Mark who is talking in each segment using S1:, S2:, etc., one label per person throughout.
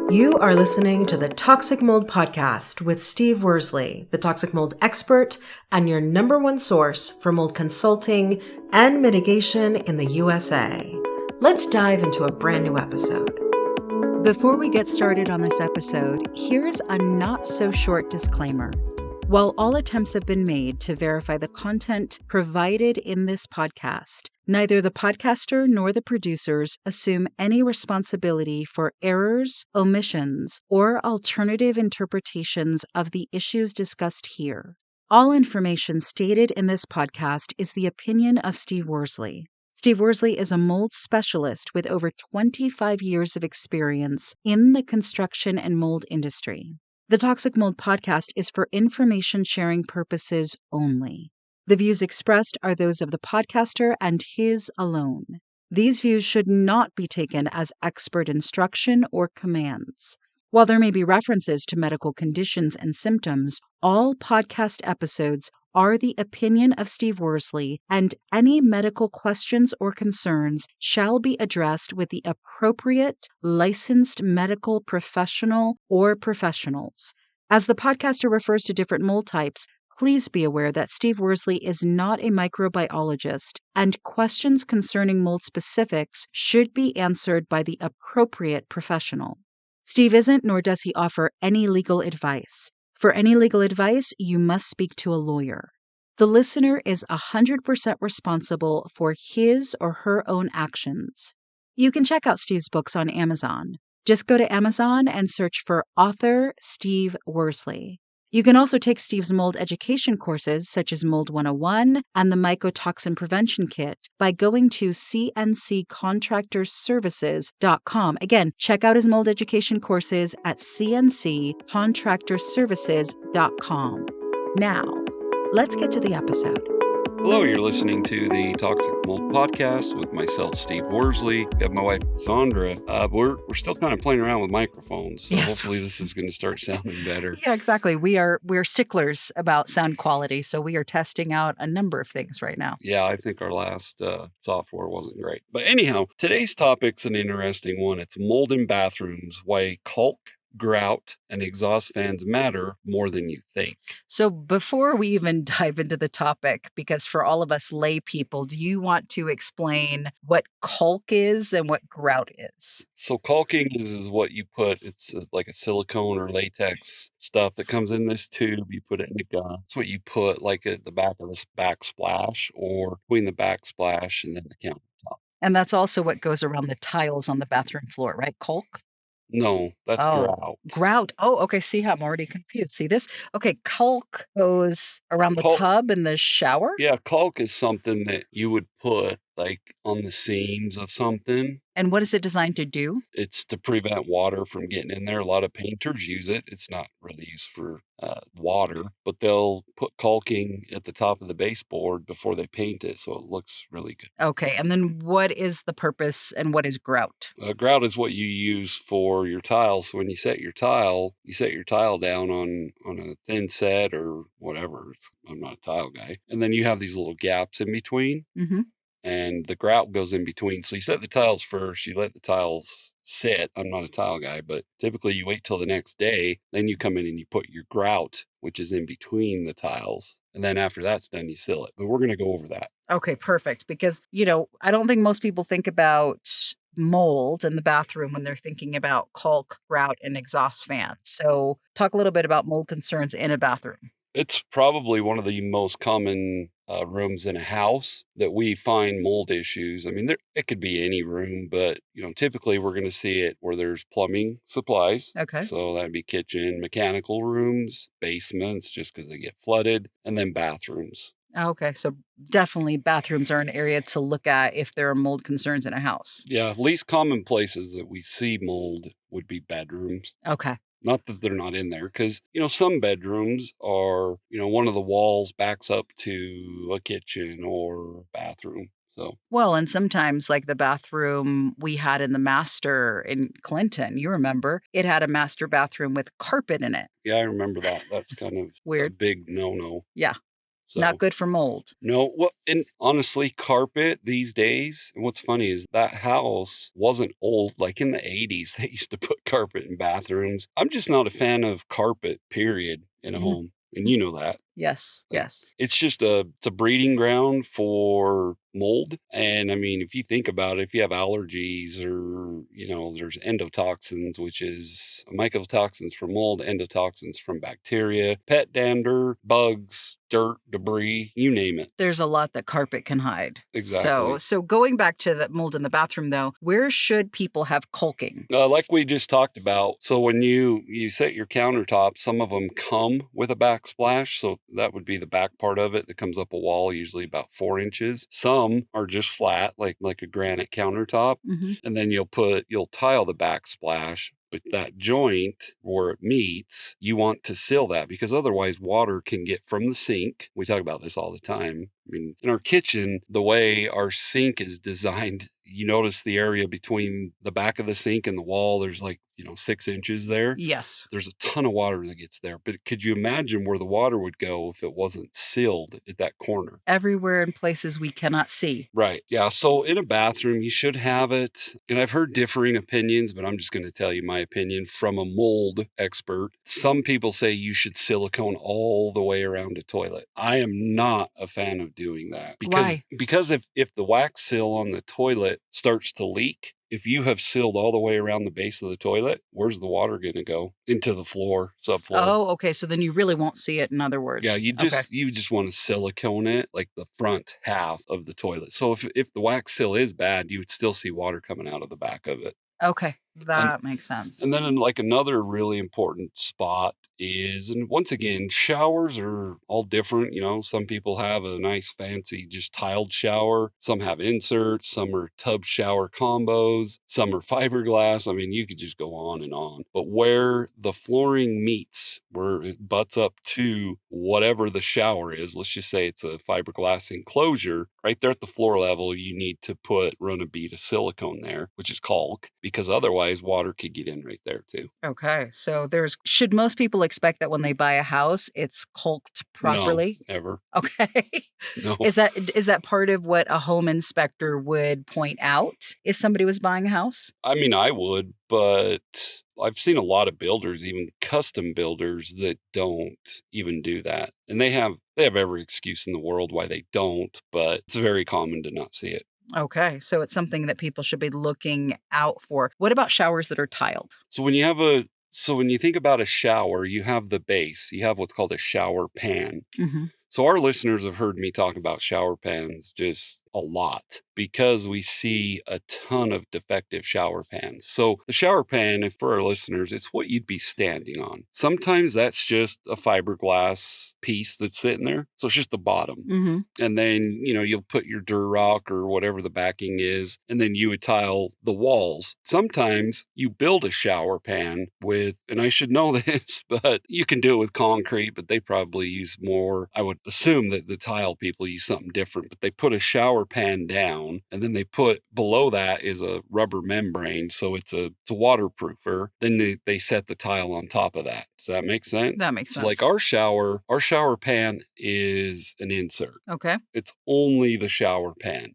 S1: You are listening to the Toxic Mold Podcast with Steve Worsley, the toxic mold expert and your number one source for mold consulting and mitigation in the USA. Let's dive into a brand new episode.
S2: Before we get started on this episode, here's a not-so-short disclaimer. While all attempts have been made to verify the content provided in this podcast, neither the podcaster nor the producers assume any responsibility for errors, omissions, or alternative interpretations of the issues discussed here. All information stated in this podcast is the opinion of Steve Worsley. Steve Worsley is a mold specialist with over 25 years of experience in the construction and mold industry. The Toxic Mold Podcast is for information sharing purposes only. The views expressed are those of the podcaster and his alone. These views should not be taken as expert instruction or commands. While there may be references to medical conditions and symptoms, all podcast episodes are the opinion of Steve Worsley, and any medical questions or concerns shall be addressed with the appropriate licensed medical professional or professionals. As the podcaster refers to different mold types, please be aware that Steve Worsley is not a microbiologist, and questions concerning mold specifics should be answered by the appropriate professional. Steve isn't, nor does he offer any legal advice. For any legal advice, you must speak to a lawyer. The listener is 100% responsible for his or her own actions. You can check out Steve's books on Amazon. Just go to Amazon and search for author Steve Worsley. You can also take Steve's mold education courses, such as Mold 101 and the Mycotoxin Prevention Kit, by going to cnccontractorservices.com. Again, check out his mold education courses at cnccontractorservices.com. Now, let's get to the episode.
S3: Hello, you're listening to the Toxic Mold Podcast with myself, Steve Worsley. I have my wife, Sandra. We're still kind of playing around with microphones, so
S2: Yes.
S3: hopefully this is going to start sounding better.
S2: Yeah, exactly. We're sticklers about sound quality, so we are testing out a number of things right now.
S3: Yeah, I think our last software wasn't great. But anyhow, today's topic's an interesting one. It's mold in bathrooms, why caulk, grout, and exhaust fans matter more than you think.
S2: So before we even dive into the topic, because for all of us lay people, do you want to explain what caulk is and what grout is?
S3: So caulking is what you put, it's like a silicone or latex stuff that comes in this tube. You put it in the gun. It's what you put like at the back of this backsplash or between the backsplash and then the countertop.
S2: And that's also what goes around the tiles on the bathroom floor, right? Caulk?
S3: No, that's
S2: Oh,
S3: grout.
S2: grout. Oh, okay. See how I'm already confused. See this? Okay, caulk goes around the
S3: Caulk,
S2: tub in the shower.
S3: yeah, caulk is something that you would put like on the seams of something.
S2: And what is it designed to do?
S3: It's to prevent water from getting in there. A lot of painters use it. It's not really used for water, but they'll put caulking at the top of the baseboard before they paint it, so it looks really good.
S2: Okay, and then what is the purpose and what is grout?
S3: Grout is what you use for your tiles. So when you set your tile down on a thin set or whatever. I'm not a tile guy. And then you have these little gaps in between.
S2: Mm-hmm.
S3: And the grout goes in between. So you set the tiles first, you let the tiles sit. I'm not a tile guy, but typically you wait till the next day, then you come in and you put your grout, which is in between the tiles. And then after that's done, you seal it. But we're going to go over that.
S2: Okay, perfect. Because, I don't think most people think about mold in the bathroom when they're thinking about caulk, grout, and exhaust fans. So talk a little bit about mold concerns in a bathroom.
S3: It's probably one of the most common rooms in a house that we find mold issues. I mean, it could be any room, but typically we're going to see it where there's plumbing supplies.
S2: Okay.
S3: So that'd be kitchen, mechanical rooms, basements, just because they get flooded, and then bathrooms.
S2: Okay, so definitely bathrooms are an area to look at if there are mold concerns in a house.
S3: Yeah, least common places that we see mold would be bedrooms.
S2: Okay.
S3: Not that they're not in there, because, some bedrooms are, one of the walls backs up to a kitchen or bathroom. So,
S2: Well, and sometimes like the bathroom we had in the master in Clinton, you remember, it had a master bathroom with carpet in it.
S3: yeah, I remember that. That's kind of a
S2: Weird.
S3: big no-no.
S2: Yeah.
S3: So
S2: Not good for mold.
S3: no, well, and honestly, carpet these days, and what's funny is that house wasn't old. Like in the 80s, they used to put carpet in bathrooms. I'm just not a fan of carpet, period, in a home. And you know that.
S2: Yes,
S3: Like,
S2: yes.
S3: it's just it's a breeding ground for mold. And I mean, if you think about it, if you have allergies or, there's endotoxins, which is mycotoxins from mold, endotoxins from bacteria, pet dander, bugs, dirt, debris, you name it.
S2: There's a lot that carpet can hide.
S3: Exactly.
S2: So going back to the mold in the bathroom though, where should people have caulking?
S3: Like we just talked about, so when you set your countertop, some of them come with a backsplash, so that would be the back part of it that comes up a wall, usually about 4 inches. Some are just flat, like a granite countertop, and then you'll tile the backsplash. But that joint where it meets, you want to seal that because otherwise water can get from the sink. We talk about this all the time. I mean, in our kitchen, the way our sink is designed, you notice the area between the back of the sink and the wall, there's 6 inches there.
S2: Yes.
S3: There's a ton of water that gets there. But could you imagine where the water would go if it wasn't sealed at that corner?
S2: Everywhere in places we cannot see.
S3: Right. Yeah. So in a bathroom, you should have it. And I've heard differing opinions, but I'm just going to tell you my opinion from a mold expert. Some people say you should silicone all the way around a toilet. I am not a fan of doing that
S2: Why?
S3: because if the wax seal on the toilet starts to leak, if you have sealed all the way around the base of the toilet, where's the water going to go? Into the floor, subfloor.
S2: Oh, okay. So then you really won't see it, in other words.
S3: Yeah,
S2: Okay.
S3: you just want to silicone it, like the front half of the toilet. So if the wax seal is bad, you would still see water coming out of the back of it.
S2: Okay.
S3: And
S2: That makes sense.
S3: and then in like another really important spot is, and once again, showers are all different. Some people have a nice fancy just tiled shower. Some have inserts. Some are tub shower combos. Some are fiberglass. I mean, you could just go on and on. But where the flooring meets, where it butts up to whatever the shower is, let's just say it's a fiberglass enclosure, right there at the floor level, you need to run a bead of silicone there, which is caulk, because otherwise water could get in right there too.
S2: Okay. So should most people expect that when they buy a house, it's caulked properly?
S3: No, never.
S2: Okay.
S3: No.
S2: Is that part of what a home inspector would point out if somebody was buying a house?
S3: I mean, I would, but I've seen a lot of builders, even custom builders, that don't even do that. And they have every excuse in the world why they don't, but it's very common to not see it.
S2: Okay. So it's something that people should be looking out for. What about showers that are tiled?
S3: So when you think about a shower, you have the base, you have what's called a shower pan. So our listeners have heard me talk about shower pans just a lot because we see a ton of defective shower pans. So the shower pan, if for our listeners, it's what you'd be standing on. Sometimes that's just a fiberglass piece that's sitting there. So it's just the bottom. And then, you'll put your Durock or whatever the backing is, and then you would tile the walls. Sometimes you build a shower pan with, and I should know this, but you can do it with concrete, but they probably use more. I would assume that the tile people use something different, but they put a shower pan down, and then they put below that is a rubber membrane, so it's a waterproofer. Then they set the tile on top of that. Does that make sense?
S2: That makes
S3: So
S2: sense.
S3: like our shower pan is an insert.
S2: Okay.
S3: It's only the shower pan.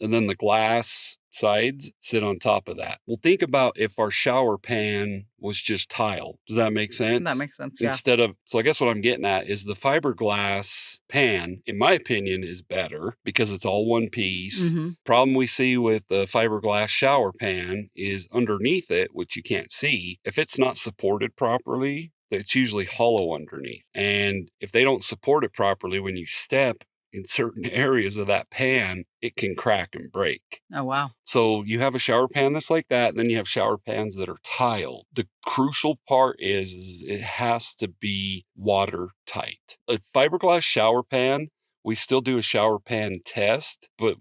S3: And then the glass sides sit on top of that. Well, think about if our shower pan was just tile. Does that make sense?
S2: That makes sense, yeah.
S3: So I guess what I'm getting at is the fiberglass pan, in my opinion, is better because it's all one piece. Problem we see with the fiberglass shower pan is underneath it, which you can't see, if it's not supported properly, it's usually hollow underneath. And if they don't support it properly, when you step in certain areas of that pan, it can crack and break.
S2: Oh, wow.
S3: So you have a shower pan that's like that, and then you have shower pans that are tiled. The crucial part is it has to be watertight. A fiberglass shower pan we still do a shower pan test, but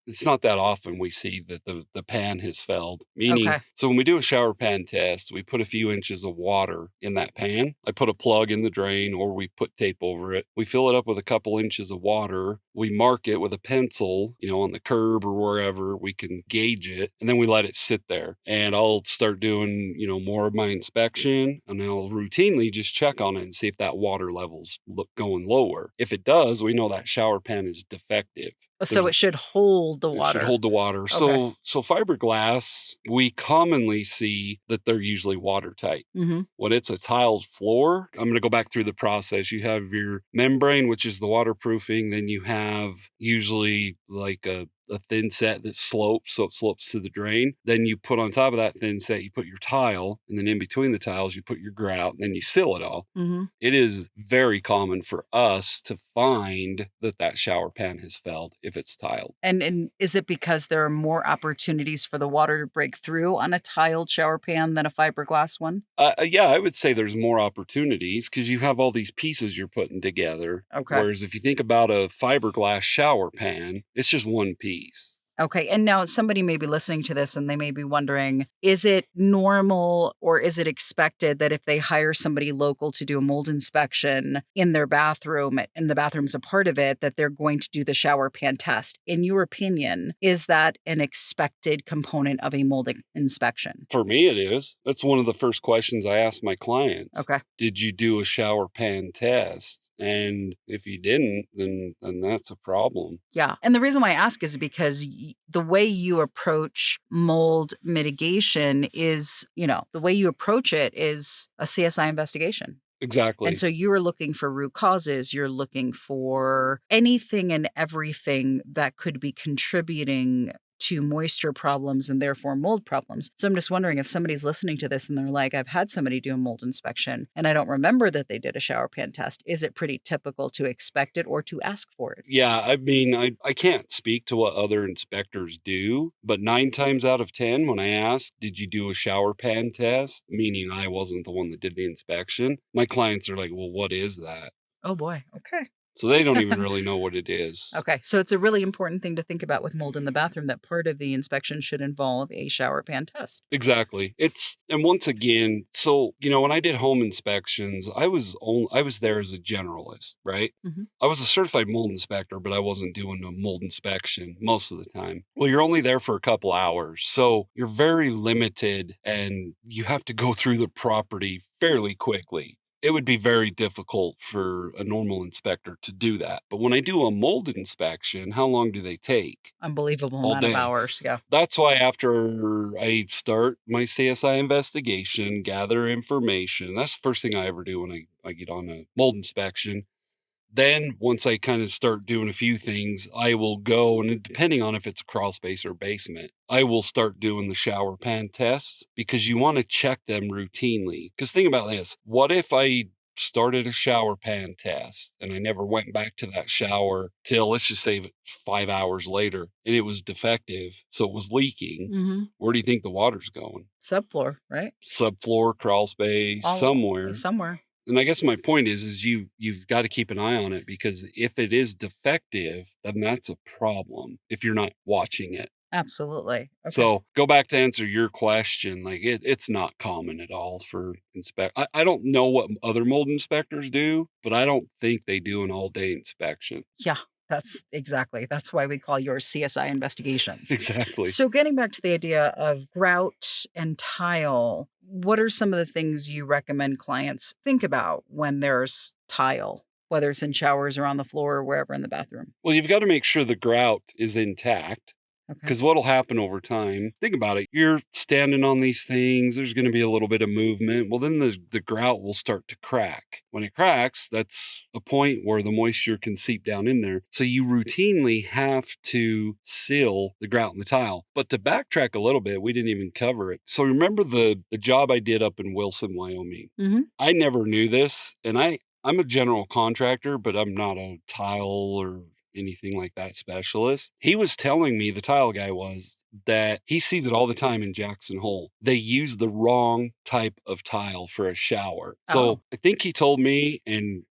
S3: it's not that often we see that the pan has failed. Meaning,
S2: Okay.
S3: so when we do a shower pan test, we put a few inches of water in that pan. I put a plug in the drain or we put tape over it. We fill it up with a couple inches of water. We mark it with a pencil, on the curb or wherever we can gauge it. And then we let it sit there. And I'll start doing, more of my inspection, and I'll routinely just check on it and see if that water level's going lower. If it does, we know that shower pan is defective.
S2: So it should hold the
S3: It should
S2: water.
S3: hold the water.
S2: Okay.
S3: So fiberglass, we commonly see that they're usually watertight.
S2: Mm-hmm.
S3: When it's a tiled floor, I'm going to go back through the process. You have your membrane, which is the waterproofing. Then you have usually like a thin set that slopes, so it slopes to the drain. Then you put on top of that thin set, you put your tile, and then in between the tiles, you put your grout, and then you seal it all.
S2: Mm-hmm.
S3: It is very common for us to find that shower pan has failed if it's tiled.
S2: And is it because there are more opportunities for the water to break through on a tiled shower pan than a fiberglass one?
S3: Yeah, I would say there's more opportunities because you have all these pieces you're putting together.
S2: Okay.
S3: Whereas if you think about a fiberglass shower pan, it's just one piece.
S2: Okay. And now somebody may be listening to this and they may be wondering, is it normal or is it expected that if they hire somebody local to do a mold inspection in their bathroom and the bathroom's a part of it, that they're going to do the shower pan test? In your opinion, is that an expected component of a mold inspection?
S3: For me, it is. That's one of the first questions I ask my clients.
S2: Okay.
S3: Did you do a shower pan test? And if you didn't, then that's a problem.
S2: Yeah. And the reason why I ask is because the way you approach mold mitigation is, the way you approach it is a CSI investigation.
S3: Exactly.
S2: And so you are looking for root causes. You're looking for anything and everything that could be contributing to moisture problems and therefore mold problems. So I'm just wondering if somebody's listening to this and they're like, I've had somebody do a mold inspection and I don't remember that they did a shower pan test. Is it pretty typical to expect it or to ask for it?
S3: Yeah, I mean, I can't speak to what other inspectors do, but 9 times out of 10, when I ask, did you do a shower pan test? Meaning I wasn't the one that did the inspection. My clients are like, well, what is that?
S2: Oh boy. Okay.
S3: So they don't even really know what it is.
S2: Okay. So it's a really important thing to think about with mold in the bathroom that part of the inspection should involve a shower pan test.
S3: Exactly. And once again, so, when I did home inspections, I was there as a generalist, right?
S2: Mm-hmm.
S3: I was a certified mold inspector, but I wasn't doing a mold inspection most of the time. Well, you're only there for a couple hours, so you're very limited and you have to go through the property fairly quickly. It would be very difficult for a normal inspector to do that. But when I do a mold inspection, how long do they take?
S2: Unbelievable
S3: All
S2: amount of
S3: day.
S2: hours. Yeah.
S3: That's why after I start my CSI investigation, gather information, that's the first thing I ever do when I get on a mold inspection. Then once I kind of start doing a few things, I will go, and depending on if it's a crawl space or basement, I will start doing the shower pan tests because you want to check them routinely. Because think about this, what if I started a shower pan test and I never went back to that shower till, let's just say, 5 hours later, and it was defective, so it was leaking?
S2: Mm-hmm.
S3: Where do you think the water's going?
S2: Subfloor, right?
S3: Subfloor, crawl space, somewhere.
S2: Somewhere.
S3: And I guess my point is you've got to keep an eye on it, because if it is defective, then that's a problem if you're not watching it.
S2: Absolutely. Okay.
S3: So go back to answer your question. Like it's not common at all for I don't know what other mold inspectors do, but I don't think they do an all-day inspection.
S2: Yeah, that's why we call yours CSI investigations.
S3: Exactly.
S2: So getting back to the idea of grout and tile, what are some of the things you recommend clients think about when there's tile, whether it's in showers or on the floor or wherever in the bathroom?
S3: Well, you've got to make sure the grout is intact.
S2: Okay.
S3: Because what'll happen over time, think about it, you're standing on these things, there's going to be a little bit of movement. Well, then the grout will start to crack. When it cracks, that's a point where the moisture can seep down in there. So you routinely have to seal the grout in the tile. But to backtrack a little bit, we didn't even cover it. So remember the job I did up in Wilson, Wyoming?
S2: Mm-hmm.
S3: I never knew this, and I'm a general contractor, but I'm not a tile or anything like that specialist. He was telling me, the tile guy was, that he sees it all the time in Jackson Hole. They use the wrong type of tile for a shower. So I think he told me, and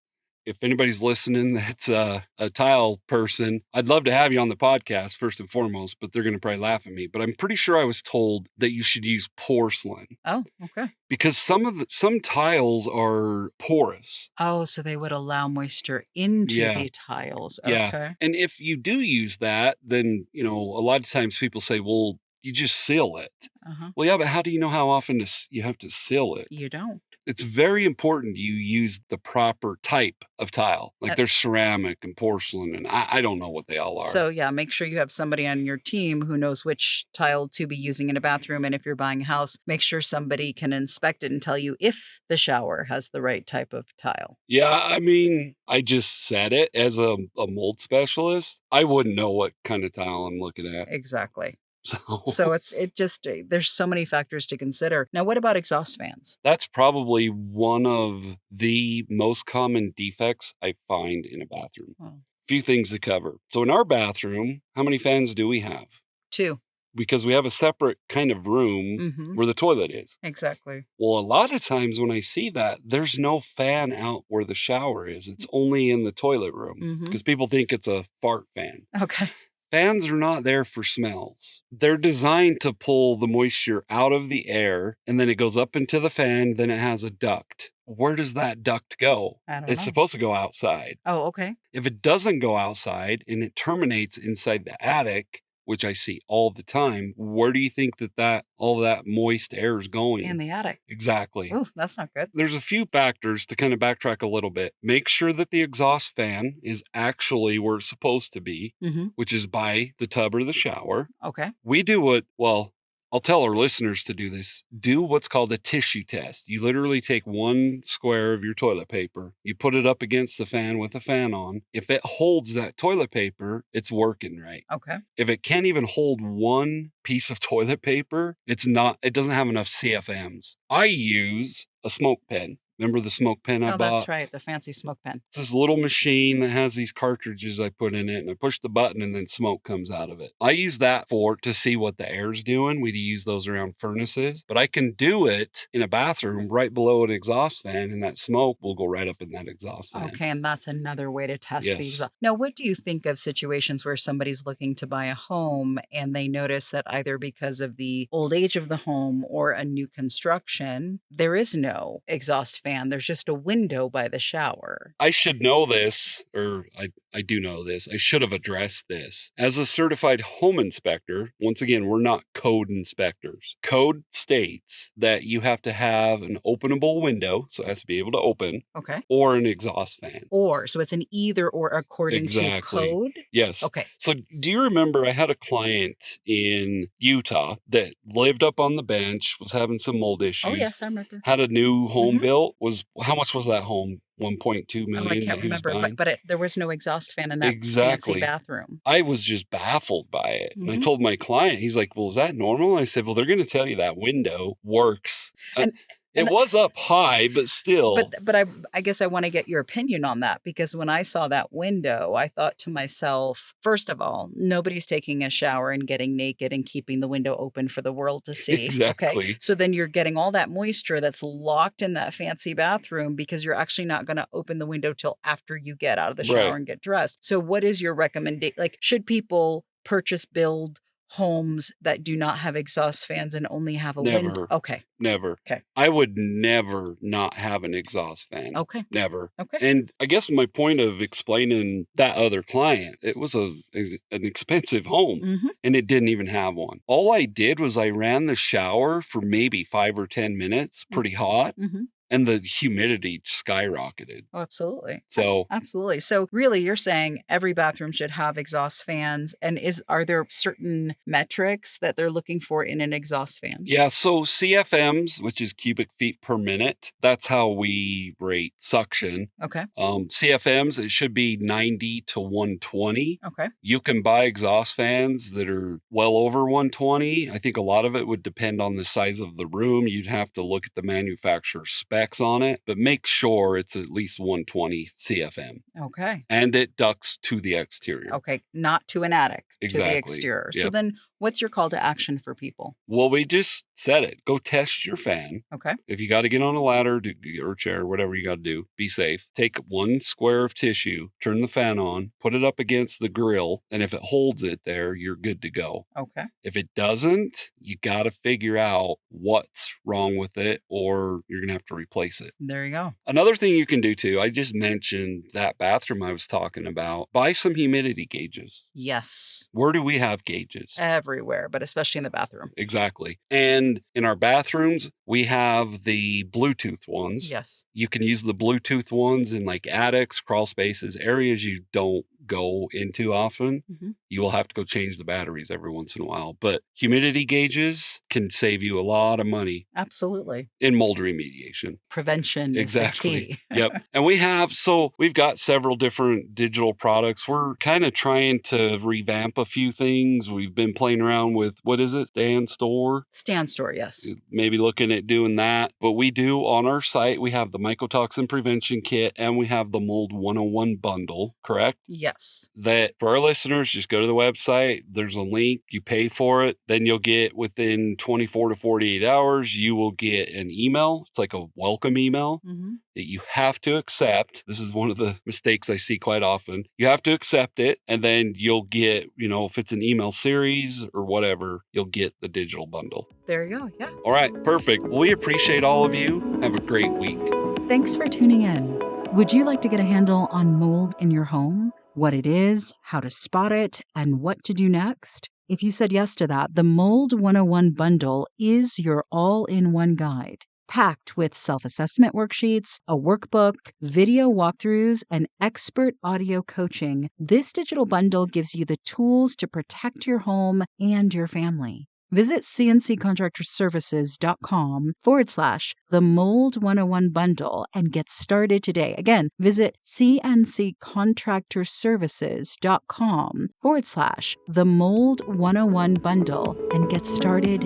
S3: if anybody's listening that's a tile person, I'd love to have you on the podcast first and foremost, but they're going to probably laugh at me. But I'm pretty sure I was told that you should use porcelain.
S2: Oh, okay.
S3: Because some tiles are porous.
S2: Oh, so they would allow moisture into
S3: Yeah.
S2: the tiles.
S3: Yeah.
S2: Okay.
S3: And if you do use that, then, a lot of times people say, well, you just seal it.
S2: Uh-huh.
S3: Well, yeah, but how do you know how often you have to seal it?
S2: You don't.
S3: It's very important you use the proper type of tile. Like there's ceramic and porcelain, and I don't know what they all are.
S2: So yeah, make sure you have somebody on your team who knows which tile to be using in a bathroom. And if you're buying a house, make sure somebody can inspect it and tell you if the shower has the right type of tile.
S3: Yeah, I mean, I just said it as a mold specialist. I wouldn't know what kind of tile I'm looking at.
S2: Exactly.
S3: So
S2: So there's so many factors to consider. Now, what about exhaust fans?
S3: that's probably one of the most common defects I find in a bathroom.
S2: Oh.
S3: Few things to cover. So in our bathroom, how many fans do we have?
S2: 2.
S3: Because we have a separate kind of room where the toilet is.
S2: Exactly.
S3: Well, a lot of times when I see that, there's no fan out where the shower is. It's only in the toilet room because people think it's a fart fan.
S2: Okay.
S3: Fans are not there for smells. They're designed to pull the moisture out of the air, and then it goes up into the fan, then it has a duct. Where does that duct go?
S2: I don't
S3: It's
S2: know.
S3: supposed to go outside.
S2: Oh, okay.
S3: If it doesn't go outside and it terminates inside the attic, which I see all the time, where do you think that all that moist air is going?
S2: In the attic.
S3: Exactly.
S2: Ooh, that's not good.
S3: There's a few factors to kind of backtrack a little bit. Make sure that the exhaust fan is actually where it's supposed to be, which is by the tub or the shower.
S2: Okay.
S3: We do I'll tell our listeners to do this. Do what's called a tissue test. You literally take one square of your toilet paper, you put it up against the fan with the fan on. If it holds that toilet paper, it's working right.
S2: Okay.
S3: If it can't even hold one piece of toilet paper, it doesn't have enough CFMs. I use a smoke pen. Remember the smoke pen I bought?
S2: Oh, that's right. The fancy smoke pen.
S3: It's this little machine that has these cartridges I put in it, and I push the button and then smoke comes out of it. I use that to see what the air's doing. We use those around furnaces, but I can do it in a bathroom right below an exhaust fan, and that smoke will go right up in that exhaust fan.
S2: Okay, and that's another way to test
S3: Yes.
S2: the exhaust. Now, what do you think of situations where somebody's looking to buy a home and they notice that either because of the old age of the home or a new construction, there is no exhaust fan. There's just a window by the shower.
S3: I should know this, or I do know this. I should have addressed this. As a certified home inspector, once again, we're not code inspectors. Code states that you have to have an openable window, so it has to be able to open,
S2: Okay.
S3: or an exhaust fan.
S2: So it's an either or according to code?
S3: Yes.
S2: Okay.
S3: So do you remember I had a client in Utah that lived up on the bench, was having some mold issues.
S2: Oh, yes, I remember.
S3: Had a new home built. How much was that home? 1.2 million.
S2: Oh, I can't remember, but there was no exhaust fan in that fancy bathroom.
S3: I was just baffled by it. And I told my client, he's like, well, is that normal? I said, well, they're going to tell you that window works. It was up high, but still.
S2: But I guess I want to get your opinion on that, because when I saw that window, I thought to myself, first of all, nobody's taking a shower and getting naked and keeping the window open for the world to see.
S3: Exactly.
S2: Okay. So then you're getting all that moisture that's locked in that fancy bathroom because you're actually not going to open the window till after you get out of the shower and get dressed. So what is your recommendation? Like, should people build homes that do not have exhaust fans and only have a window? Okay.
S3: Never.
S2: Okay.
S3: I would never not have an exhaust fan.
S2: Okay.
S3: Never.
S2: Okay.
S3: And I guess my point of explaining that other client, it was an expensive home and it didn't even have one. All I did was I ran the shower for maybe 5 or 10 minutes, pretty hot. And the humidity skyrocketed.
S2: Oh, absolutely.
S3: So
S2: absolutely. So really, you're saying every bathroom should have exhaust fans. And are there certain metrics that they're looking for in an exhaust fan?
S3: Yeah. So CFMs, which is cubic feet per minute, that's how we rate suction.
S2: Okay.
S3: CFMs, it should be 90 to 120.
S2: Okay.
S3: You can buy exhaust fans that are well over 120. I think a lot of it would depend on the size of the room. You'd have to look at the manufacturer's spec. specs on it, but make sure it's at least 120 CFM.
S2: Okay.
S3: And it ducts to the exterior.
S2: Okay. Not to an attic, to the
S3: Exactly.
S2: exterior. So
S3: Yep.
S2: then what's your call to action for people?
S3: Well, we just said it. Go test your fan.
S2: Okay.
S3: If you got to get on a ladder or chair, whatever you got to do, be safe. Take one square of tissue, turn the fan on, put it up against the grill, and if it holds it there, you're good to go.
S2: Okay.
S3: If it doesn't, you got to figure out what's wrong with it, or you're going to have to replace it.
S2: There you go.
S3: Another thing you can do too, I just mentioned that bathroom I was talking about. Buy some humidity gauges.
S2: Yes.
S3: Where do we have gauges?
S2: Everywhere, but especially in the bathroom.
S3: Exactly. And in our bathrooms, we have the Bluetooth ones.
S2: Yes.
S3: You can use the Bluetooth ones in like attics, crawl spaces, areas you don't go into often.
S2: Mhm.
S3: You will have to go change the batteries every once in a while. But humidity gauges can save you a lot of money
S2: Absolutely.
S3: in mold remediation.
S2: Prevention is the
S3: Exactly.
S2: key.
S3: Yep. And we've got several different digital products. We're kind of trying to revamp a few things. We've been playing around with, what is it, Stand Store?
S2: Stand store, yes.
S3: Maybe looking at doing that. But we do on our site, we have the mycotoxin prevention kit and we have the mold 101 bundle, correct?
S2: Yes.
S3: That for our listeners, just go to the website. There's a link. You pay for it. Then you'll get within 24 to 48 hours, you will get an email. It's like a welcome email that you have to accept. This is one of the mistakes I see quite often. You have to accept it. And then you'll get, if it's an email series or whatever, you'll get the digital bundle.
S2: There you go. Yeah.
S3: All right. Perfect. Well, we appreciate all of you. Have a great week.
S2: Thanks for tuning in. Would you like to get a handle on mold in your home? What it is, how to spot it, and what to do next? If you said yes to that, the Mold 101 bundle is your all-in-one guide. Packed with self-assessment worksheets, a workbook, video walkthroughs, and expert audio coaching, this digital bundle gives you the tools to protect your home and your family. Visit cnccontractorservices.com/the Mold 101 bundle and get started today. Again, visit cnccontractorservices.com/the Mold 101 bundle and get started